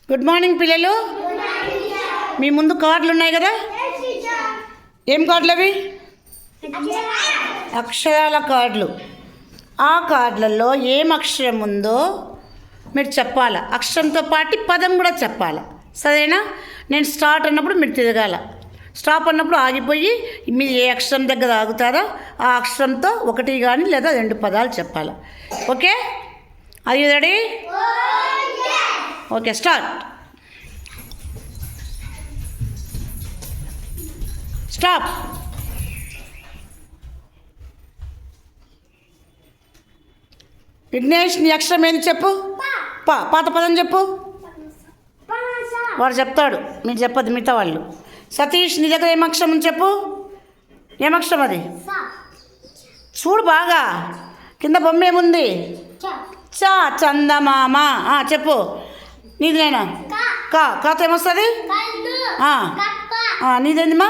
Good morning పిల్లలు. మీ ముందు కార్డులు ఉన్నాయి కదా, ఏం కార్డులు అవి? అక్షరాల కార్డులు. ఆ కార్డులలో ఏం అక్షరం ఉందో మీరు చెప్పాలి. అక్షరంతో పాటు పదం కూడా చెప్పాలి, సరేనా? నేను స్టార్ట్ అన్నప్పుడు మీరు తిరగాల, స్టాప్ అన్నప్పుడు ఆగిపోయి మీరు ఏ అక్షరం దగ్గర ఆగుతారో ఆ అక్షరంతో ఒకటి కానీ లేదా రెండు పదాలు చెప్పాలి. Okay, are you ready? Okay, start. Stop. Vignesh, నీ అక్షరం ఏంది చెప్పు. పాత పదం చెప్పు. వాడు చెప్తాడు, మీరు చెప్పద్దు, మిగతా వాళ్ళు. సతీష్, నీ దగ్గర ఏం అక్షరం ఉంది చెప్పు. ఏం అక్షరం అది? చూడు బాగా, కింద బొమ్మ ఏముంది? చా, చందమామ. చెప్పు. నీదినైనా కాతో ఏమొస్తుంది? నీదేందిమా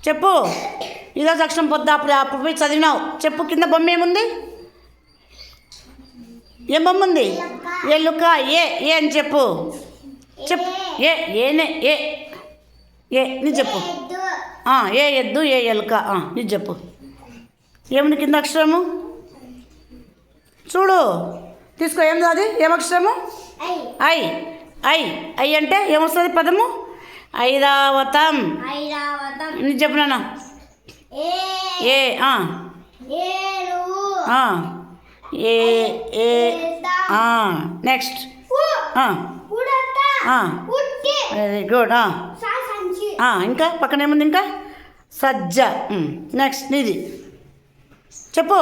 చెప్పు. ఈరోజు అక్షరం పొద్దు అప్పుడు పోయి చదివినావు. చెప్పు, కింద బొమ్మ ఏముంది? ఏం బొమ్మ ఉంది? ఎలుక. ఏ అని చెప్పు. చెప్పు. ఏనే ఏ నీ చెప్పు. ఏ ఎద్దు, ఏ ఎలుక. నీ చెప్పు. ఏముంది కింద అక్షరము? చూడు, తీసుకో. ఏమిది అది? ఏమక్షరము? ఐ. ఐ అంటే ఏమొస్తుంది పదము? ఐరావతం. నీ చెప్పు నాన్న. ఏ నెక్స్ట్. Very good. ఇంకా పక్కన ఏముంది? ఇంకా సజ్జ. నెక్స్ట్ నీది చెప్పు.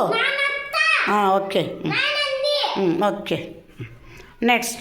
Okay okay, next.